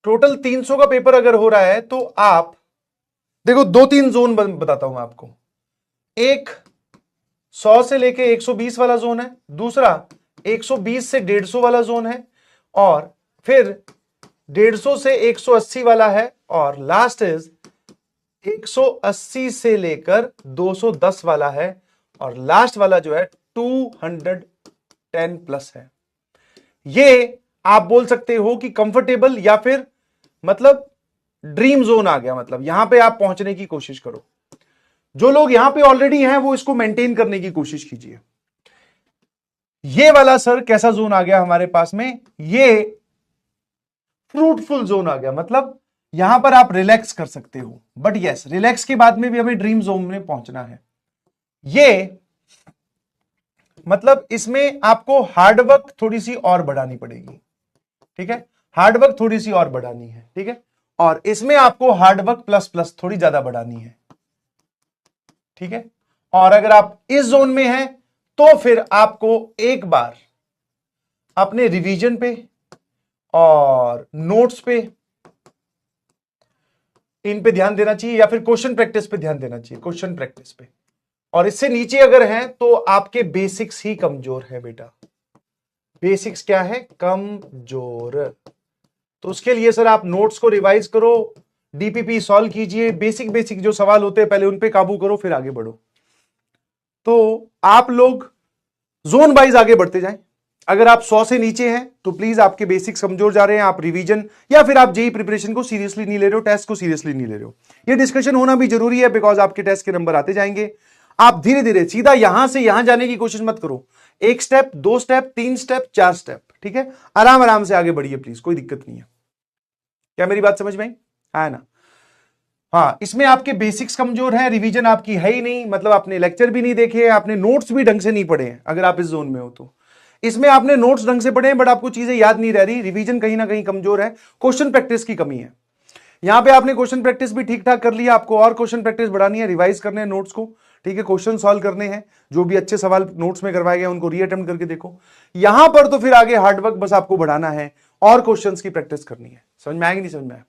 Total 300 का paper अगर हो रहा है तो आप देखो, 2-3 जोन बताता हूं मैं आपको। एक 100 से लेके 120 वाला जोन है, दूसरा 120 से 150 वाला जोन है, और फिर 150 से 180 वाला है, और लास्ट इज 180 से लेकर 210 वाला है, और लास्ट वाला जो है 210 प्लस है। ये आप बोल सकते हो कि कंफर्टेबल या फिर मतलब ड्रीम जोन आ गया। मतलब यहां पे आप पहुंचने की कोशिश करो। जो लोग यहां पे ऑलरेडी हैं वो इसको मेंटेन करने की कोशिश कीजिए। ये वाला सर कैसा जोन आ गया हमारे पास में, ये फ्रूटफुल जोन आ गया। मतलब यहां पर आप रिलैक्स कर सकते हो, बट यस रिलैक्स के बाद में भी हमें ड्रीम जोन में पहुंचना है। ये मतलब इसमें आपको हार्डवर्क थोड़ी सी और बढ़ानी पड़ेगी, ठीक है, हार्डवर्क थोड़ी सी और बढ़ानी है, ठीक है, और इसमें आपको हार्डवर्क प्लस प्लस थोड़ी ज्यादा बढ़ानी है, ठीक है। और अगर आप इस जोन में हैं तो फिर आपको एक बार अपने रिवीजन पे और नोट्स पे इन पे ध्यान देना चाहिए, या फिर क्वेश्चन प्रैक्टिस पे ध्यान देना चाहिए, क्वेश्चन प्रैक्टिस पे। और इससे नीचे अगर हैं तो आपके बेसिक्स ही कमजोर है बेटा। बेसिक्स क्या है? कमजोर। तो उसके लिए सर आप नोट्स को रिवाइज करो, डीपीपी सॉल्व कीजिए, बेसिक बेसिक जो सवाल होते हैं पहले उन पे काबू करो, फिर आगे बढ़ो। तो आप लोग जोन वाइज आगे बढ़ते जाएं। अगर आप 100 से नीचे हैं तो प्लीज आपके बेसिक्स कमजोर जा रहे हैं, आप रिवीजन या फिर आप जेई प्रिपरेशन को सीरियसली नहीं ले रहे हो, टेस्ट को सीरियसली नहीं ले रहे हो। ये डिस्कशन होना भी जरूरी है, बिकॉज आपके टेस्ट के नंबर आते जाएंगे। आप धीरे धीरे सीधा यहां से यहां जाने की कोशिश मत करो। 1 स्टेप, 2 स्टेप, 3 स्टेप, 4 स्टेप, ठीक है, आराम आराम से आगे बढ़िए प्लीज, कोई दिक्कत नहीं है। क्या मेरी बात समझ में आई? है ना? हाँ, इसमें आपके बेसिक्स कमजोर है, रिवीजन आपकी है ही नहीं, मतलब आपने लेक्चर भी नहीं देखे, आपने नोट्स भी ढंग से नहीं पढ़े हैं। अगर आप इस जोन में हो तो इसमें आपने नोट्स ढंग से पढ़े हैं, बट आपको चीजें याद नहीं रह रही, रिवीजन कहीं ना कहीं कमजोर है, क्वेश्चन प्रैक्टिस की कमी है। यहां पे आपने क्वेश्चन प्रैक्टिस भी ठीक ठाक कर लिया, आपको और क्वेश्चन प्रैक्टिस बढ़ानी है, रिवाइज करने हैं नोट्स को, ठीक है, क्वेश्चन सॉल्व करने हैं, जो भी अच्छे सवाल नोट्स में करवाए गए उनको रीअटेम्प्ट करके देखो। यहां पर तो फिर आगे हार्डवर्क बस आपको बढ़ाना है और क्वेश्चन की प्रैक्टिस करनी है। समझ में आएगी? नहीं समझ में आया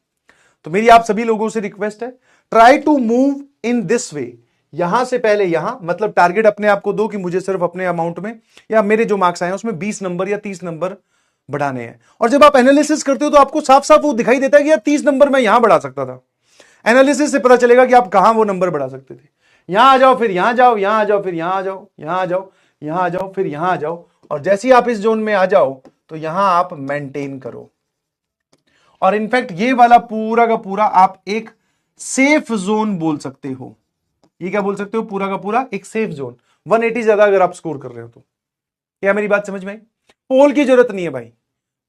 तो मेरी आप सभी लोगों से रिक्वेस्ट है, try to move in this way. यहां से पहले यहां, मतलब टारगेट अपने आप को दो कि मुझे सिर्फ अपने अमाउंट में या मेरे जो मार्क्स आए उसमें 20 नंबर या 30 नंबर बढ़ाने हैं। और जब आप एनालिसिस करते हो तो आपको साफ साफ वो दिखाई देता है कि यार 30 नंबर मैं यहां बढ़ा सकता था। एनालिसिस से पता चलेगा कि आप कहां वो नंबर बढ़ा सकते थे। यहां आ जाओ, फिर यहां जाओ, यहां आ जाओ, फिर यहां आ जाओ, यहां आ जाओ, यहां आ जाओ, फिर यहां आ जाओ, और जैसे ही आप इस जोन में आ जाओ तो यहां आप मेंटेन करो। और इनफैक्ट ये वाला पूरा का पूरा आप एक सेफ जोन बोल सकते हो। ये क्या बोल सकते हो? पूरा का पूरा एक सेफ जोन। 180 ज्यादा अगर आप स्कोर कर रहे हो तो। क्या मेरी बात समझ में आई? पोल की जरूरत नहीं है भाई,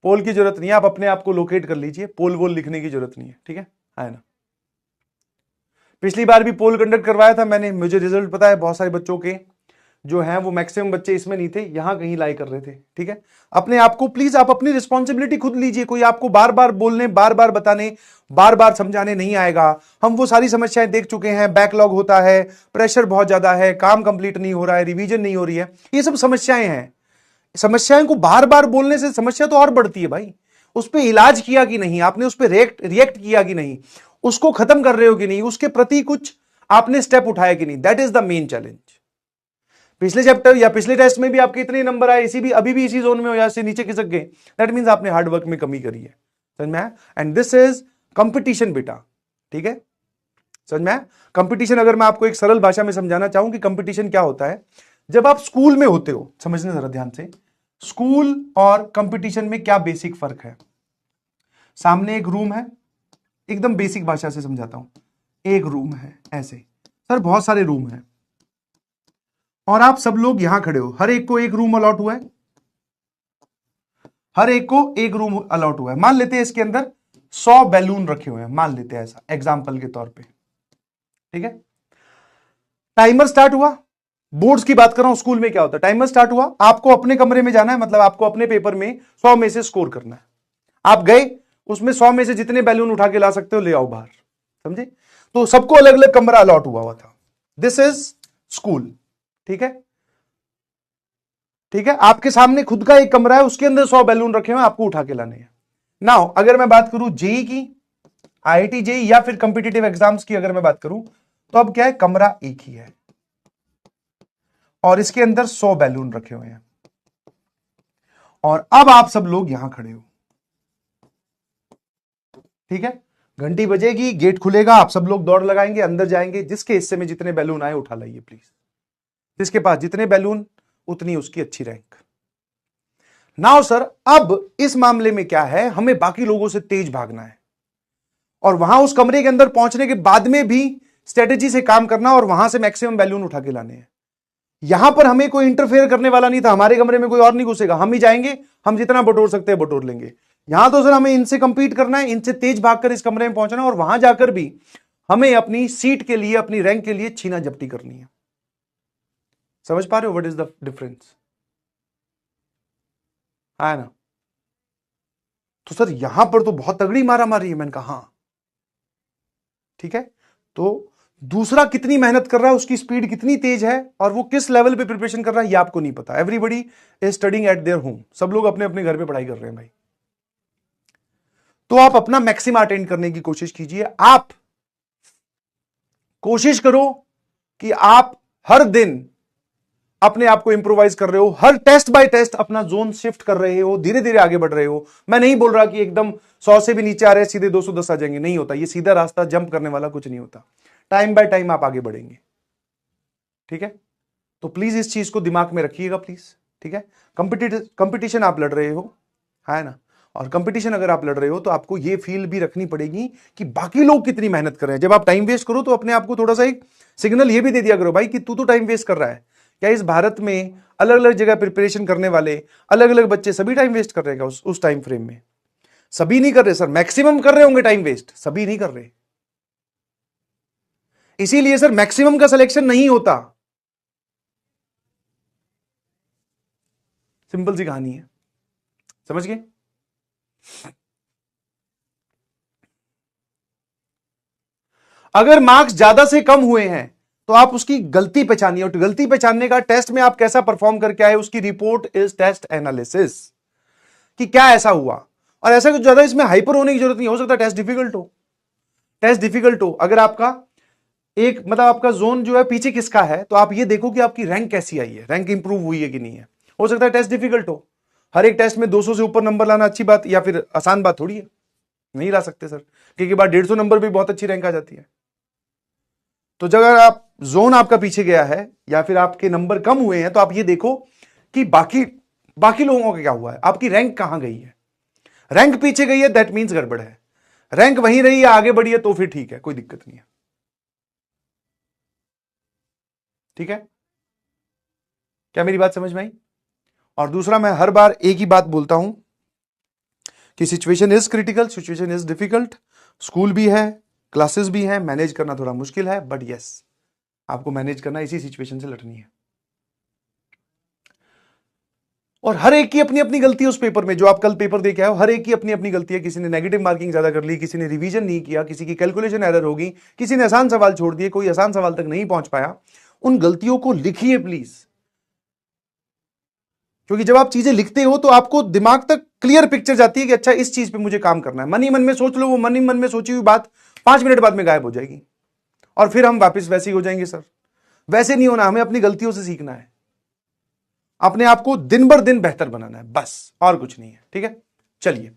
पोल की जरूरत नहीं है, आप अपने आप को लोकेट कर लीजिए, पोल वोल लिखने की जरूरत नहीं है, ठीक है ना? पिछली बार भी पोल कंडक्ट करवाया था मैंने, मुझे रिजल्ट पता है, बहुत सारे बच्चों के जो हैं वो मैक्सिमम बच्चे इसमें नहीं थे, यहां कहीं लाई कर रहे थे, ठीक है। अपने आप को प्लीज, आप अपनी रिस्पॉन्सिबिलिटी खुद लीजिए। कोई आपको बार बार बोलने, बार बार बताने, बार बार समझाने नहीं आएगा। हम वो सारी समस्याएं देख चुके हैं, बैकलॉग होता है, प्रेशर बहुत ज्यादा है, काम कंप्लीट नहीं हो रहा है, रिवीजन नहीं हो रही है, ये सब समस्याएं हैं। समस्याएं को बार बार बोलने से समस्या तो और बढ़ती है भाई। उस पर इलाज किया कि नहीं आपने, उस पर रिएक्ट किया कि नहीं, उसको खत्म कर रहे हो कि नहीं, उसके प्रति कुछ आपने स्टेप उठाया कि नहीं, that is the main challenge. पिछले चैप्टर या पिछले टेस्ट में भी आपके इतने नंबर आए, इसी भी अभी भी इसी जोन में हो या इससे नीचे खिसक गए, दैट मींस आपने हार्डवर्क में कमी करी है। समझ में आया? एंड दिस इज कंपटीशन बेटा, ठीक है, समझ में आया? कंपटीशन, अगर मैं आपको एक सरल भाषा में समझाना चाहूं कि कंपटीशन क्या होता है, जब आप स्कूल में होते हो, समझना जरा ध्यान से, स्कूल और कंपटीशन में क्या बेसिक फर्क है। सामने एक रूम है, एकदम बेसिक भाषा से समझाता हूं, एक रूम है ऐसे, सर बहुत सारे रूम हैं और आप सब लोग यहां खड़े हो, हर एक को एक रूम अलॉट हुआ है, हर एक को एक रूम अलॉट हुआ है। मान लेते हैं इसके अंदर 100 बैलून रखे हुए हैं, मान लेते हैं ऐसा एग्जाम्पल के तौर पे, ठीक है। टाइमर स्टार्ट हुआ, बोर्ड्स की बात कर रहा हूं, स्कूल में क्या होता है, टाइमर स्टार्ट हुआ, आपको अपने कमरे में जाना है, मतलब आपको अपने पेपर में 100 में से स्कोर करना है। आप गए, उसमें 100 में से जितने बैलून उठा के ला सकते हो ले आओ बाहर, समझे? तो सबको अलग अलग कमरा अलॉट हुआ था। दिस इज स्कूल, ठीक है, ठीक है। आपके सामने खुद का एक कमरा है, उसके अंदर 100 बैलून रखे हुए हैं, आपको उठा के लाने हैं। नाउ अगर मैं बात करूं जेई की, आईआईटी जेई या फिर कॉम्पिटिटिव एग्जाम्स की अगर मैं बात करूं, तो अब क्या है, कमरा एक ही है और इसके अंदर 100 बैलून रखे हुए हैं और अब आप सब लोग यहां खड़े हो, ठीक है। घंटी बजेगी, गेट खुलेगा, आप सब लोग दौड़ लगाएंगे, अंदर जाएंगे, जिसके हिस्से में जितने बैलून आए उठा लाइए प्लीज। जिसके पास जितने बैलून उतनी उसकी अच्छी रैंक। नाउ सर, अब इस मामले में क्या है, हमें बाकी लोगों से तेज भागना है और वहां उस कमरे के अंदर पहुंचने के बाद में भी स्ट्रेटेजी से काम करना और वहां से मैक्सिमम बैलून उठा के लाने हैं। यहां पर हमें कोई इंटरफेयर करने वाला नहीं था, हमारे कमरे में कोई और नहीं घुसेगा, हम ही जाएंगे, हम जितना बटोर सकते हैं बटोर लेंगे। यहां तो सर हमें इनसे कंपीट करना है, इनसे तेज भागकर इस कमरे में पहुंचना और वहां जाकर भी हमें अपनी सीट के लिए, अपनी रैंक के लिए छीना झपटी करनी है। समझ पा रहे हो व्हाट इज द डिफरेंस? है ना? तो सर यहां पर तो बहुत तगड़ी मारा मारी है। मैंने कहा हाँ ठीक है। तो दूसरा कितनी मेहनत कर रहा है, उसकी स्पीड कितनी तेज है और वो किस लेवल पे प्रिपरेशन कर रहा है, ये आपको नहीं पता। Everybody is studying eight their home, सब लोग अपने अपने घर पे पढ़ाई कर रहे हैं भाई। तो आप अपना मैक्सिमम अटेंड करने की कोशिश कीजिए। आप कोशिश करो कि आप हर दिन अपने आप को इंप्रोवाइज कर रहे हो, हर टेस्ट बाय टेस्ट अपना जोन शिफ्ट कर रहे हो, धीरे धीरे आगे बढ़ रहे हो। मैं नहीं बोल रहा कि एकदम 100 से भी नीचे आ रहे हैं सीधे 210 आ जाएंगे, नहीं होता। ये सीधा रास्ता जंप करने वाला कुछ नहीं होता। टाइम बाय टाइम आप आगे बढ़ेंगे, ठीक है। तो प्लीज इस चीज को दिमाग में रखिएगा प्लीज, ठीक है। कंपटीशन आप लड़ रहे हो, है ना, और कंपटीशन अगर आप लड़ रहे हो तो आपको ये फील भी रखनी पड़ेगी कि बाकी लोग कितनी मेहनत कर रहे हैं। जब आप टाइम वेस्ट करो तो अपने आप को थोड़ा सा एक सिग्नल ये भी दे दिया करो भाई कि तू तो टाइम वेस्ट कर रहा है। क्या इस भारत में अलग अलग जगह प्रिपरेशन करने वाले अलग अलग बच्चे सभी टाइम वेस्ट कर रहे हैं उस टाइम फ्रेम में? सभी नहीं कर रहे सर, मैक्सिमम कर रहे होंगे टाइम वेस्ट, सभी नहीं कर रहे। इसीलिए सर मैक्सिमम का सिलेक्शन नहीं होता। सिंपल सी कहानी है, समझ गए? अगर मार्क्स ज्यादा से कम हुए हैं तो आप उसकी गलती पहचानिए, और गलती पहचानने का टेस्ट में आप कैसा परफॉर्म करके आए उसकी रिपोर्ट इज टेस्ट एनालिसिस, कि क्या ऐसा हुआ। और ऐसा कुछ ज्यादा इसमें हाइपर होने की जरूरत नहीं, हो सकता टेस्ट डिफिकल्ट हो, टेस्ट डिफिकल्ट हो। अगर आपका एक मतलब आपका जोन जो है पीछे किसका है, तो आप ये देखो कि आपकी रैंक कैसी आई है, रैंक इंप्रूव हुई है कि नहीं है। हो सकता है टेस्ट डिफिकल्ट हो, हर एक टेस्ट में 200 से ऊपर नंबर लाना अच्छी बात या फिर आसान बात थोड़ी है, नहीं ला सकते सर, क्योंकि बार 150 नंबर भी बहुत अच्छी रैंक आ जाती है। तो जब अगर आप जोन आपका पीछे गया है या फिर आपके नंबर कम हुए हैं तो आप ये देखो कि बाकी लोगों का क्या हुआ है, आपकी रैंक कहां गई है। रैंक पीछे गई है दैट मींस गड़बड़ है, रैंक वहीं रही है आगे बढ़ी है तो फिर ठीक है, कोई दिक्कत नहीं है, ठीक है। क्या मेरी बात समझ में आई? और दूसरा, मैं हर बार एक ही बात बोलता हूं कि situation is critical, situation is difficult, school भी है, क्लासेस भी हैं, मैनेज करना थोड़ा मुश्किल है, बट यस आपको मैनेज करना, इसी सिचुएशन से लड़नी है। और हर एक की अपनी अपनी गलती है उस पेपर में, जो आप कल पेपर दे के आए हो, हर एक की अपनी अपनी गलती है। किसी ने नेगेटिव मार्किंग ज्यादा कर ली, किसी ने रिवीजन नहीं किया, किसी की कैलकुलेशन एरर होगी, किसी ने आसान सवाल छोड़ दिए, कोई आसान सवाल तक नहीं पहुंच पाया। उन गलतियों को लिखिए प्लीज, क्योंकि जब आप चीजें लिखते हो तो आपको दिमाग तक क्लियर पिक्चर जाती है कि अच्छा इस चीज पे मुझे काम करना है। मन ही मन में सोच लो, वो मन ही मन में सोची हुई बात 5 मिनट बाद में गायब हो जाएगी और फिर हम वापस वैसे ही हो जाएंगे। सर वैसे नहीं होना, हमें अपनी गलतियों से सीखना है, अपने आप को दिन बर दिन बेहतर बनाना है, बस और कुछ नहीं है, ठीक है। चलिए